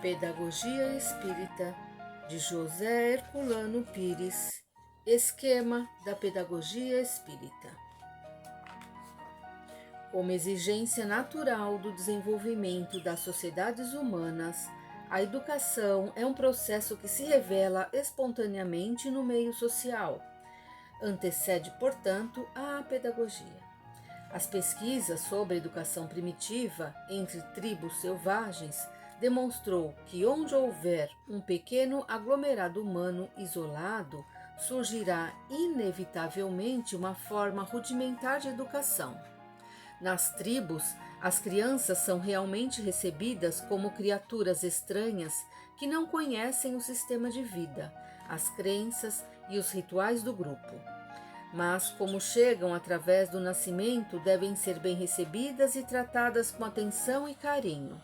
Pedagogia Espírita, de José Herculano Pires. Esquema da Pedagogia Espírita. Como exigência natural do desenvolvimento das sociedades humanas, a educação é um processo que se revela espontaneamente no meio social. Antecede, portanto, a pedagogia. As pesquisas sobre a educação primitiva entre tribos selvagens demonstrou que onde houver um pequeno aglomerado humano isolado, surgirá inevitavelmente uma forma rudimentar de educação. Nas tribos, as crianças são realmente recebidas como criaturas estranhas que não conhecem o sistema de vida, as crenças e os rituais do grupo. Mas, como chegam através do nascimento, devem ser bem recebidas e tratadas com atenção e carinho.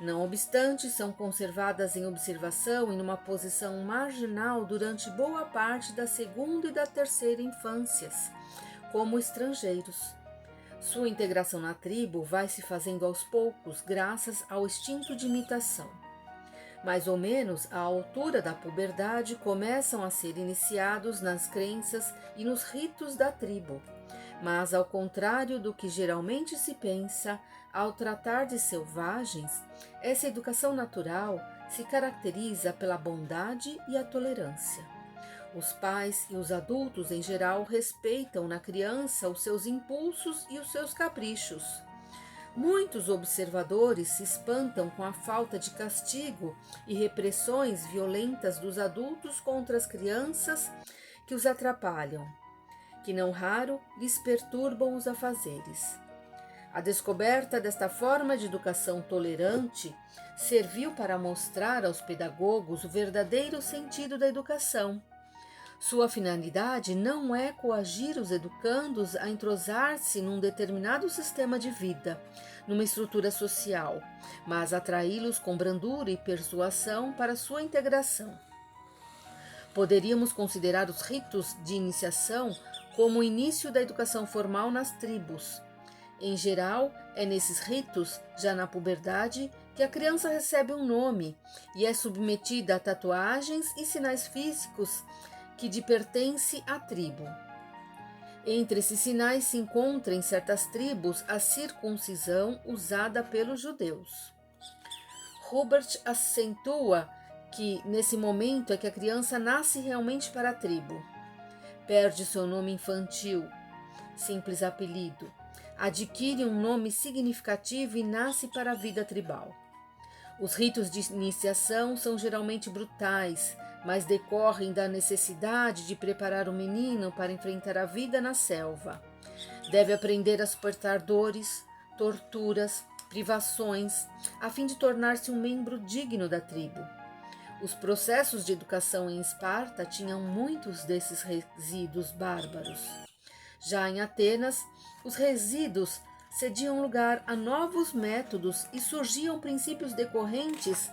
Não obstante, são conservadas em observação e numa posição marginal durante boa parte da segunda e da terceira infâncias, como estrangeiros. Sua integração na tribo vai se fazendo aos poucos, graças ao instinto de imitação. Mais ou menos à altura da puberdade, começam a ser iniciados nas crenças e nos ritos da tribo. Mas, ao contrário do que geralmente se pensa, ao tratar de selvagens, essa educação natural se caracteriza pela bondade e a tolerância. Os pais e os adultos, em geral, respeitam na criança os seus impulsos e os seus caprichos. Muitos observadores se espantam com a falta de castigo e repressões violentas dos adultos contra as crianças que os atrapalham, que não raro lhes perturbam os afazeres. A descoberta desta forma de educação tolerante serviu para mostrar aos pedagogos o verdadeiro sentido da educação. Sua finalidade não é coagir os educandos a entrosar-se num determinado sistema de vida, numa estrutura social, mas atraí-los com brandura e persuasão para sua integração. Poderíamos considerar os ritos de iniciação como o início da educação formal nas tribos. Em geral, é nesses ritos, já na puberdade, que a criança recebe um nome e é submetida a tatuagens e sinais físicos que lhe pertence à tribo. Entre esses sinais se encontra em certas tribos a circuncisão usada pelos judeus. Hubert acentua que nesse momento é que a criança nasce realmente para a tribo. Perde seu nome infantil, simples apelido, adquire um nome significativo e nasce para a vida tribal. Os ritos de iniciação são geralmente brutais, mas decorrem da necessidade de preparar o menino para enfrentar a vida na selva. Deve aprender a suportar dores, torturas, privações, a fim de tornar-se um membro digno da tribo. Os processos de educação em Esparta tinham muitos desses resíduos bárbaros. Já em Atenas, os resíduos cediam lugar a novos métodos e surgiam princípios decorrentes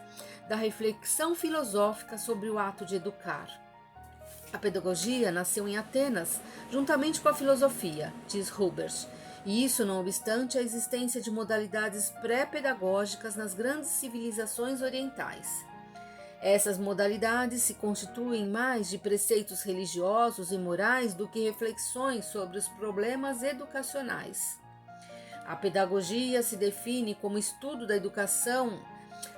da reflexão filosófica sobre o ato de educar. A pedagogia nasceu em Atenas, juntamente com a filosofia, diz Hubert, e isso não obstante a existência de modalidades pré-pedagógicas nas grandes civilizações orientais. Essas modalidades se constituem mais de preceitos religiosos e morais do que reflexões sobre os problemas educacionais. A pedagogia se define como estudo da educação,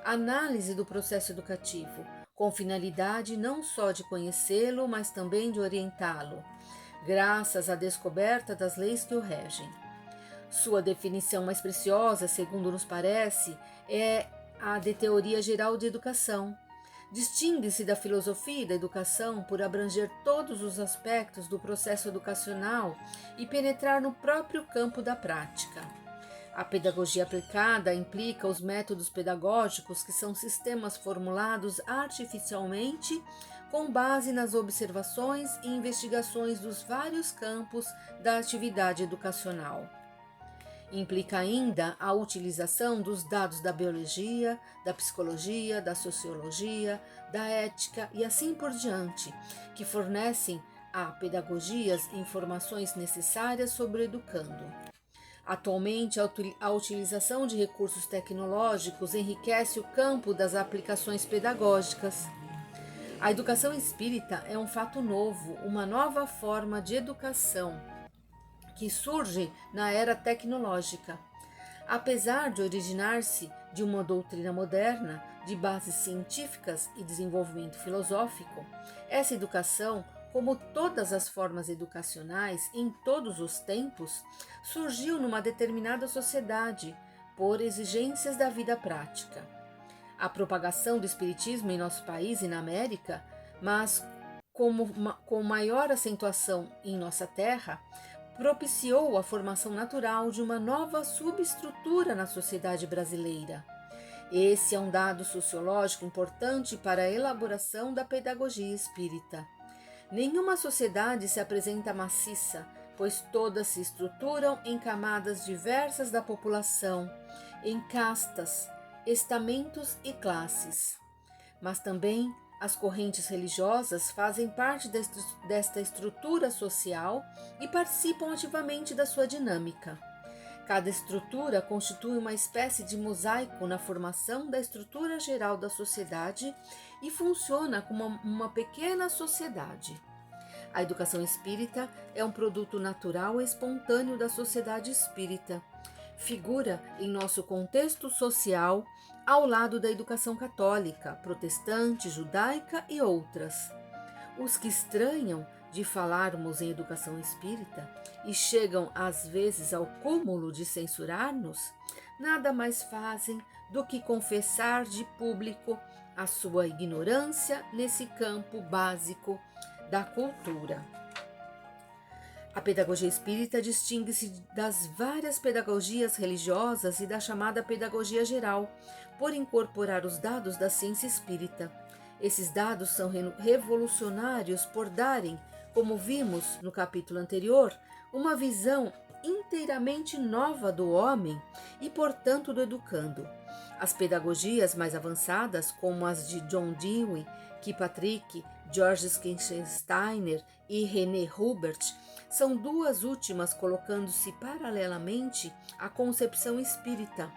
análise do processo educativo, com finalidade não só de conhecê-lo, mas também de orientá-lo, graças à descoberta das leis que o regem. Sua definição mais preciosa, segundo nos parece, é a de teoria geral de educação. Distingue-se da filosofia e da educação por abranger todos os aspectos do processo educacional e penetrar no próprio campo da prática. A pedagogia aplicada implica os métodos pedagógicos, que são sistemas formulados artificialmente com base nas observações e investigações dos vários campos da atividade educacional. Implica ainda a utilização dos dados da biologia, da psicologia, da sociologia, da ética e assim por diante, que fornecem a pedagogias informações necessárias sobre o educando. Atualmente, a utilização de recursos tecnológicos enriquece o campo das aplicações pedagógicas. A educação espírita é um fato novo, uma nova forma de educação que surge na era tecnológica. Apesar de originar-se de uma doutrina moderna, de bases científicas e desenvolvimento filosófico, essa educação, como todas as formas educacionais em todos os tempos, surgiu numa determinada sociedade por exigências da vida prática. A propagação do espiritismo em nosso país e na América, mas com maior acentuação em nossa terra, propiciou a formação natural de uma nova subestrutura na sociedade brasileira. Esse é um dado sociológico importante para a elaboração da pedagogia espírita. Nenhuma sociedade se apresenta maciça, pois todas se estruturam em camadas diversas da população, em castas, estamentos e classes. Mas também as correntes religiosas fazem parte desta estrutura social e participam ativamente da sua dinâmica. Cada estrutura constitui uma espécie de mosaico na formação da estrutura geral da sociedade e funciona como uma pequena sociedade. A educação espírita é um produto natural e espontâneo da sociedade espírita. Figura em nosso contexto social ao lado da educação católica, protestante, judaica e outras. Os que estranham de falarmos em educação espírita e chegam às vezes ao cúmulo de censurar-nos, nada mais fazem do que confessar de público a sua ignorância nesse campo básico da cultura. A pedagogia espírita distingue-se das várias pedagogias religiosas e da chamada pedagogia geral, por incorporar os dados da ciência espírita. Esses dados são revolucionários por darem, como vimos no capítulo anterior, uma visão inteiramente nova do homem e, portanto, do educando. As pedagogias mais avançadas, como as de John Dewey, Kirkpatrick, George Schottensteiner e René Hubert, são duas últimas colocando-se paralelamente à concepção espírita.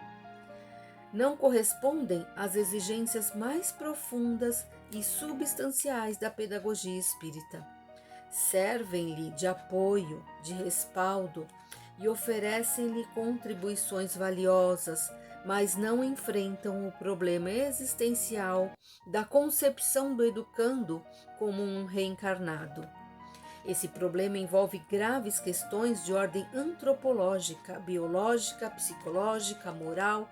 Não correspondem às exigências mais profundas e substanciais da pedagogia espírita. Servem-lhe de apoio, de respaldo e oferecem-lhe contribuições valiosas, mas não enfrentam o problema existencial da concepção do educando como um reencarnado. Esse problema envolve graves questões de ordem antropológica, biológica, psicológica, moral,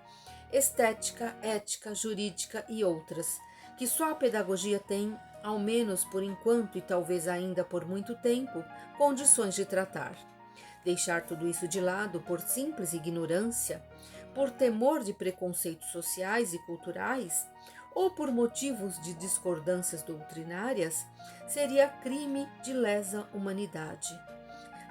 estética, ética, jurídica e outras, que só a pedagogia tem, ao menos por enquanto e talvez ainda por muito tempo, condições de tratar. Deixar tudo isso de lado por simples ignorância, por temor de preconceitos sociais e culturais, ou por motivos de discordâncias doutrinárias, seria crime de lesa humanidade.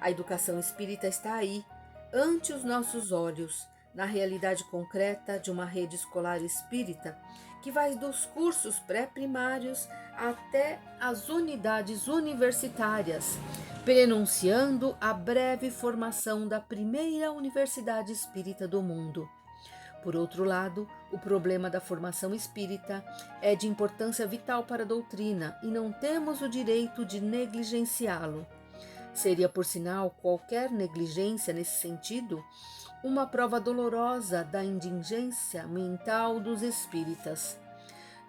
A educação espírita está aí, ante os nossos olhos, na realidade concreta de uma rede escolar espírita que vai dos cursos pré-primários até as unidades universitárias, prenunciando a breve formação da primeira universidade espírita do mundo. Por outro lado, o problema da formação espírita é de importância vital para a doutrina e não temos o direito de negligenciá-lo. Seria, por sinal, qualquer negligência nesse sentido, uma prova dolorosa da indigência mental dos espíritas.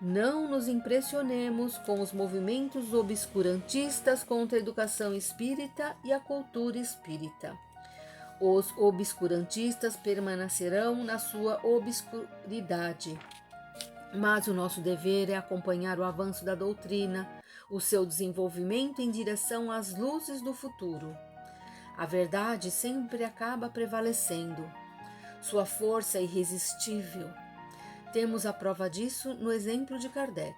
Não nos impressionemos com os movimentos obscurantistas contra a educação espírita e a cultura espírita. Os obscurantistas permanecerão na sua obscuridade, mas o nosso dever é acompanhar o avanço da doutrina, o seu desenvolvimento em direção às luzes do futuro. A verdade sempre acaba prevalecendo. Sua força é irresistível. Temos a prova disso no exemplo de Kardec.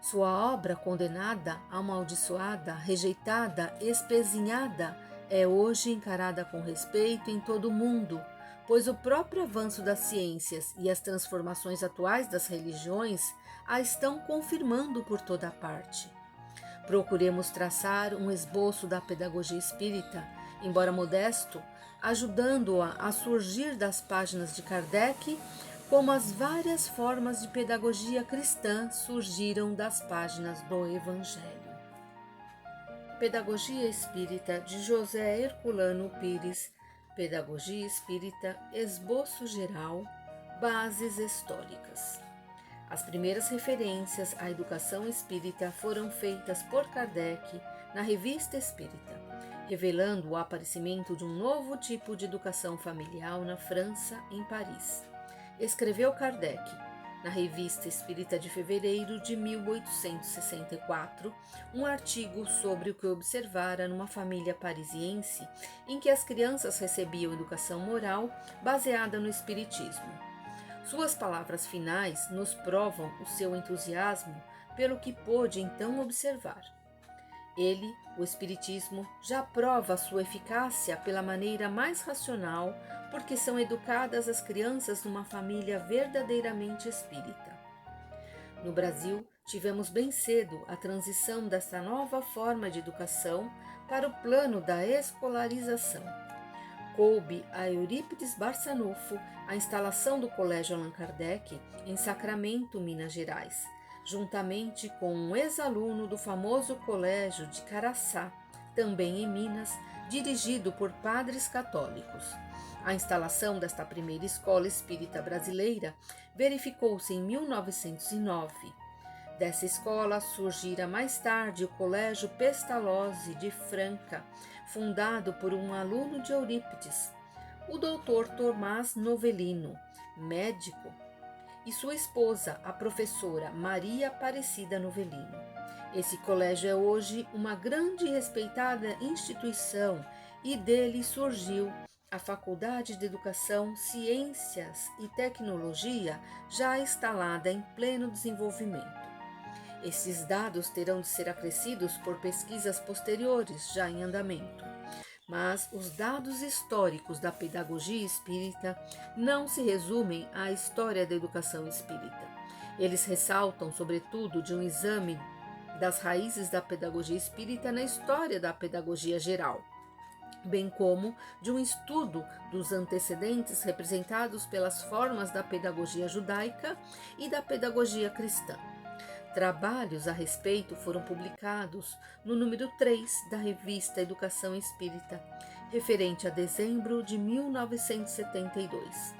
Sua obra condenada, amaldiçoada, rejeitada, espezinhada, é hoje encarada com respeito em todo o mundo, pois o próprio avanço das ciências e as transformações atuais das religiões a estão confirmando por toda parte. Procuremos traçar um esboço da pedagogia espírita, embora modesto, ajudando-a a surgir das páginas de Kardec, como as várias formas de pedagogia cristã surgiram das páginas do Evangelho. Pedagogia Espírita de José Herculano Pires, Pedagogia Espírita, Esboço Geral, Bases Históricas. As primeiras referências à educação espírita foram feitas por Kardec na Revista Espírita, revelando o aparecimento de um novo tipo de educação familiar na França, em Paris. Escreveu Kardec, na Revista Espírita de fevereiro de 1864, um artigo sobre o que observara numa família parisiense em que as crianças recebiam educação moral baseada no espiritismo. Suas palavras finais nos provam o seu entusiasmo pelo que pôde então observar. Ele, o Espiritismo, já prova sua eficácia pela maneira mais racional, porque são educadas as crianças numa família verdadeiramente espírita. No Brasil, tivemos bem cedo a transição desta nova forma de educação para o plano da escolarização. Coube a Eurípides Barçanufo a instalação do Colégio Allan Kardec em Sacramento, Minas Gerais, juntamente com um ex-aluno do famoso Colégio de Caraçá, também em Minas, dirigido por padres católicos. A instalação desta primeira escola espírita brasileira verificou-se em 1909. Dessa escola surgira mais tarde o Colégio Pestalozzi de Franca, fundado por um aluno de Eurípides, o doutor Tomás Novelino, médico, e sua esposa, a professora Maria Aparecida Novelino. Esse colégio é hoje uma grande e respeitada instituição e dele surgiu a Faculdade de Educação, Ciências e Tecnologia, já instalada em pleno desenvolvimento. Esses dados terão de ser acrescidos por pesquisas posteriores, já em andamento. Mas os dados históricos da pedagogia espírita não se resumem à história da educação espírita. Eles ressaltam, sobretudo, de um exame das raízes da pedagogia espírita na história da pedagogia geral, bem como de um estudo dos antecedentes representados pelas formas da pedagogia judaica e da pedagogia cristã. Trabalhos a respeito foram publicados no número 3 da revista Educação Espírita, referente a dezembro de 1972.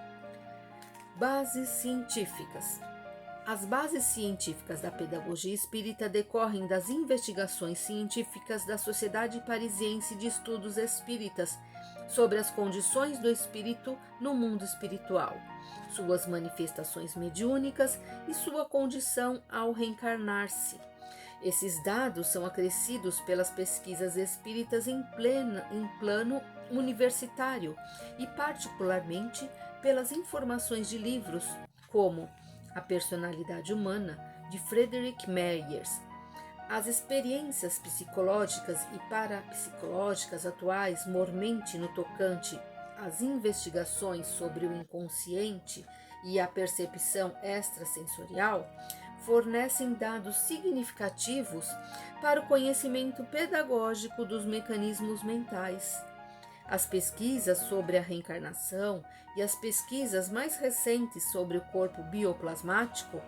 Bases científicas. As bases científicas da pedagogia espírita decorrem das investigações científicas da Sociedade Parisiense de Estudos Espíritas sobre as condições do espírito no mundo espiritual, suas manifestações mediúnicas e sua condição ao reencarnar-se. Esses dados são acrescidos pelas pesquisas espíritas em plano universitário e, particularmente, pelas informações de livros como A Personalidade Humana, de Friedrich Myers. As experiências psicológicas e parapsicológicas atuais, mormente no tocante às investigações sobre o inconsciente e a percepção extrasensorial, fornecem dados significativos para o conhecimento pedagógico dos mecanismos mentais. As pesquisas sobre a reencarnação e as pesquisas mais recentes sobre o corpo bioplasmático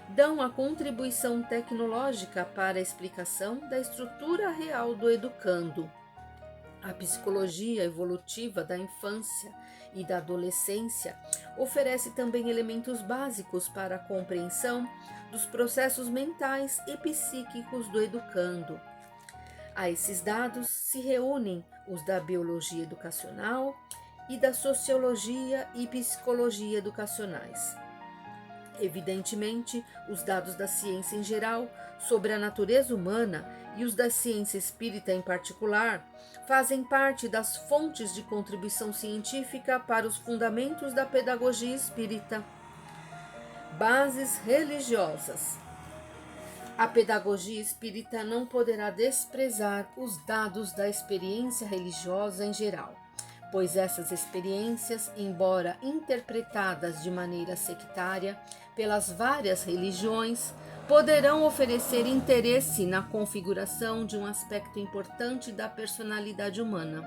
dão a contribuição tecnológica para a explicação da estrutura real do educando. A psicologia evolutiva da infância e da adolescência oferece também elementos básicos para a compreensão dos processos mentais e psíquicos do educando. A esses dados se reúnem os da biologia educacional e da sociologia e psicologia educacionais. Evidentemente, os dados da ciência em geral sobre a natureza humana e os da ciência espírita em particular fazem parte das fontes de contribuição científica para os fundamentos da pedagogia espírita. Bases religiosas. A pedagogia espírita não poderá desprezar os dados da experiência religiosa em geral, pois essas experiências, embora interpretadas de maneira sectária pelas várias religiões, poderão oferecer interesse na configuração de um aspecto importante da personalidade humana.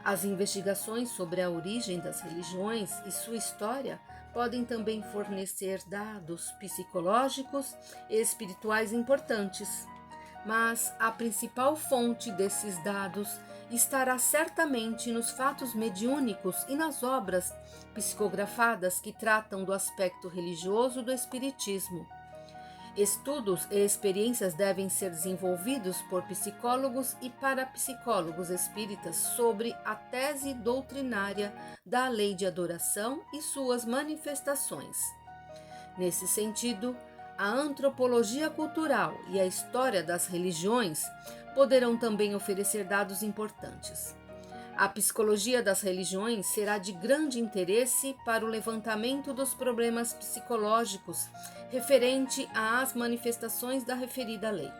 As investigações sobre a origem das religiões e sua história podem também fornecer dados psicológicos e espirituais importantes, mas a principal fonte desses dados estará certamente nos fatos mediúnicos e nas obras psicografadas que tratam do aspecto religioso do espiritismo. Estudos e experiências devem ser desenvolvidos por psicólogos e parapsicólogos espíritas sobre a tese doutrinária da lei de adoração e suas manifestações. Nesse sentido, a antropologia cultural e a história das religiões poderão também oferecer dados importantes. A psicologia das religiões será de grande interesse para o levantamento dos problemas psicológicos referente às manifestações da referida lei.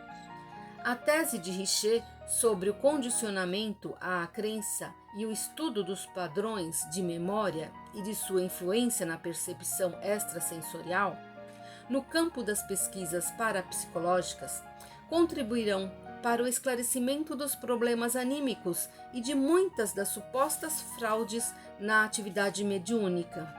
A tese de Richer sobre o condicionamento à crença e o estudo dos padrões de memória e de sua influência na percepção extrasensorial, no campo das pesquisas parapsicológicas, contribuirão para o esclarecimento dos problemas anímicos e de muitas das supostas fraudes na atividade mediúnica.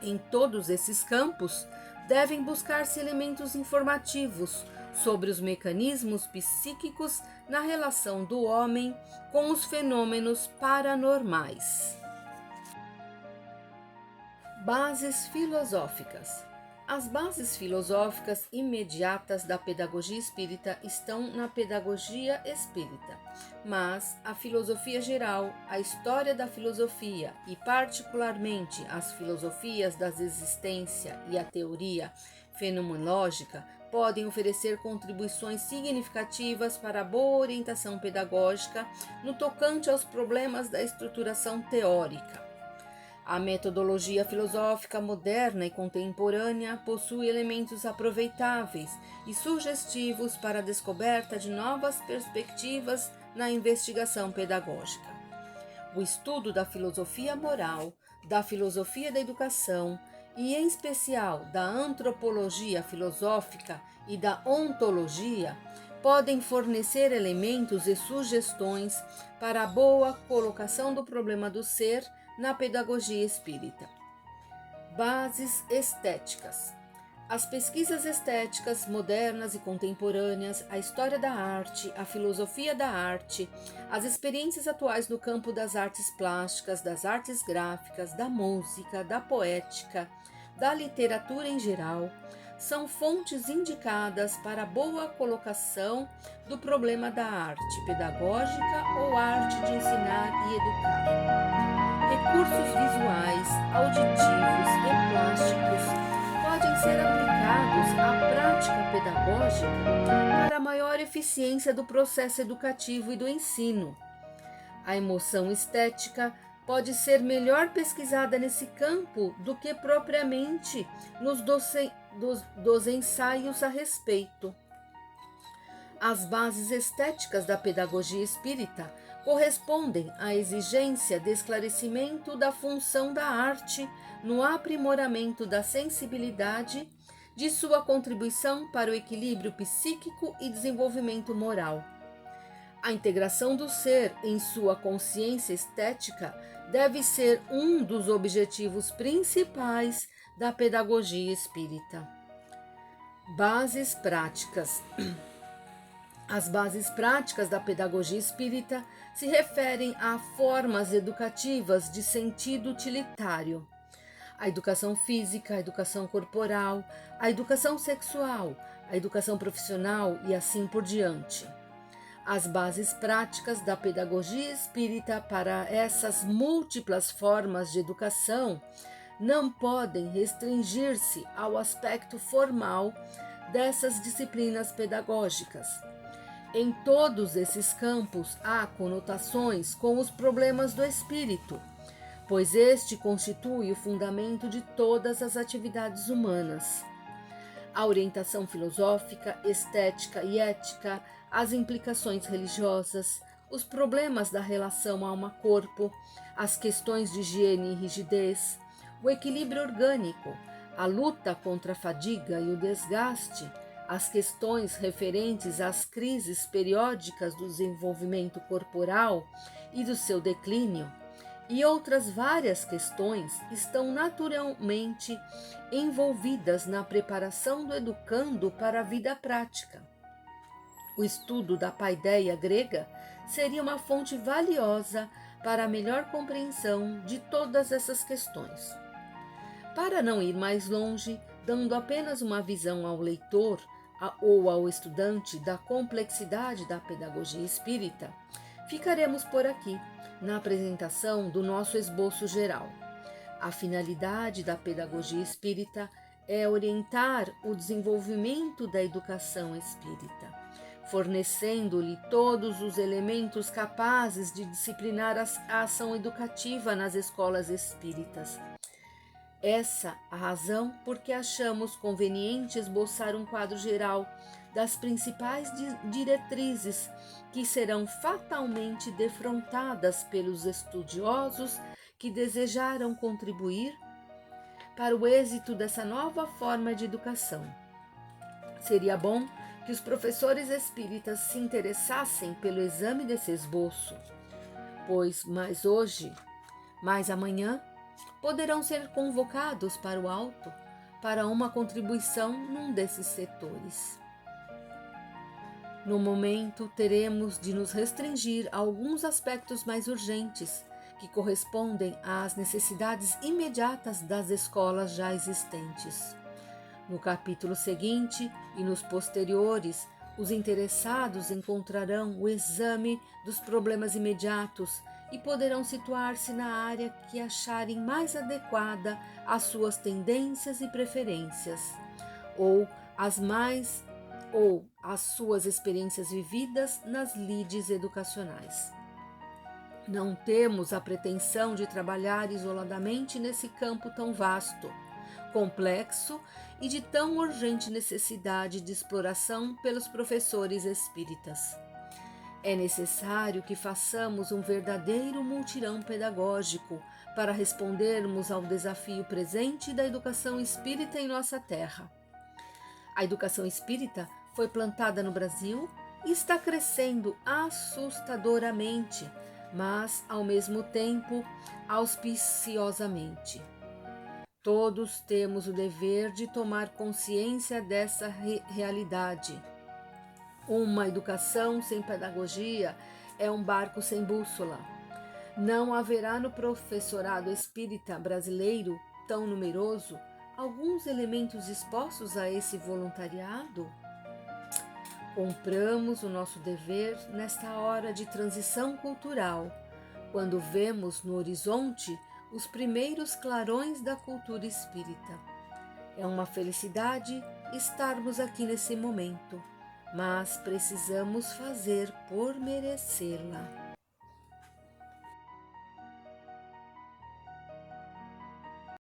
Em todos esses campos, devem buscar-se elementos informativos sobre os mecanismos psíquicos na relação do homem com os fenômenos paranormais. Bases filosóficas. As bases filosóficas imediatas da pedagogia espírita estão na pedagogia espírita, mas a filosofia geral, a história da filosofia e, particularmente, as filosofias das existência e a teoria fenomenológica podem oferecer contribuições significativas para a boa orientação pedagógica no tocante aos problemas da estruturação teórica. A metodologia filosófica moderna e contemporânea possui elementos aproveitáveis e sugestivos para a descoberta de novas perspectivas na investigação pedagógica. O estudo da filosofia moral, da filosofia da educação e, em especial, da antropologia filosófica e da ontologia podem fornecer elementos e sugestões para a boa colocação do problema do ser na pedagogia espírita. Bases estéticas. As pesquisas estéticas modernas e contemporâneas, a história da arte, a filosofia da arte, as experiências atuais no campo das artes plásticas, das artes gráficas, da música, da poética, da literatura em geral, são fontes indicadas para a boa colocação do problema da arte pedagógica ou arte de ensinar e educar. Recursos visuais, auditivos e plásticos podem ser aplicados à prática pedagógica para maior eficiência do processo educativo e do ensino. A emoção estética pode ser melhor pesquisada nesse campo do que propriamente nos dos ensaios a respeito. As bases estéticas da pedagogia espírita correspondem à exigência de esclarecimento da função da arte no aprimoramento da sensibilidade, de sua contribuição para o equilíbrio psíquico e desenvolvimento moral. A integração do ser em sua consciência estética deve ser um dos objetivos principais da pedagogia espírita. Bases práticas. As bases práticas da pedagogia espírita se referem a formas educativas de sentido utilitário. A educação física, a educação corporal, a educação sexual, a educação profissional e assim por diante. As bases práticas da pedagogia espírita para essas múltiplas formas de educação não podem restringir-se ao aspecto formal dessas disciplinas pedagógicas. Em todos esses campos há conotações com os problemas do espírito, pois este constitui o fundamento de todas as atividades humanas. A orientação filosófica, estética e ética, as implicações religiosas, os problemas da relação alma-corpo, as questões de higiene e rigidez, o equilíbrio orgânico, a luta contra a fadiga e o desgaste, as questões referentes às crises periódicas do desenvolvimento corporal e do seu declínio, e outras várias questões estão naturalmente envolvidas na preparação do educando para a vida prática. O estudo da paideia grega seria uma fonte valiosa para a melhor compreensão de todas essas questões. Para não ir mais longe, dando apenas uma visão ao leitor ou ao estudante da complexidade da pedagogia espírita, ficaremos por aqui na apresentação do nosso esboço geral. A finalidade da pedagogia espírita é orientar o desenvolvimento da educação espírita, fornecendo-lhe todos os elementos capazes de disciplinar a ação educativa nas escolas espíritas. Essa a razão por que achamos conveniente esboçar um quadro geral das principais diretrizes que serão fatalmente defrontadas pelos estudiosos que desejaram contribuir para o êxito dessa nova forma de educação. Seria bom que os professores espíritas se interessassem pelo exame desse esboço, pois mais hoje, mais amanhã, poderão ser convocados para o alto para uma contribuição num desses setores. No momento, teremos de nos restringir a alguns aspectos mais urgentes, que correspondem às necessidades imediatas das escolas já existentes. No capítulo seguinte e nos posteriores, os interessados encontrarão o exame dos problemas imediatos e poderão situar-se na área que acharem mais adequada às suas tendências e preferências, ou às suas experiências vividas nas lides educacionais. Não temos a pretensão de trabalhar isoladamente nesse campo tão vasto, complexo e de tão urgente necessidade de exploração pelos professores espíritas. É necessário que façamos um verdadeiro mutirão pedagógico para respondermos ao desafio presente da educação espírita em nossa terra. A educação espírita foi plantada no Brasil e está crescendo assustadoramente, mas, ao mesmo tempo, auspiciosamente. Todos temos o dever de tomar consciência dessa realidade. Uma educação sem pedagogia é um barco sem bússola. Não haverá no professorado espírita brasileiro, tão numeroso, alguns elementos expostos a esse voluntariado? Cumpramos o nosso dever nesta hora de transição cultural, quando vemos no horizonte os primeiros clarões da cultura espírita. É uma felicidade estarmos aqui nesse momento, mas precisamos fazer por merecê-la.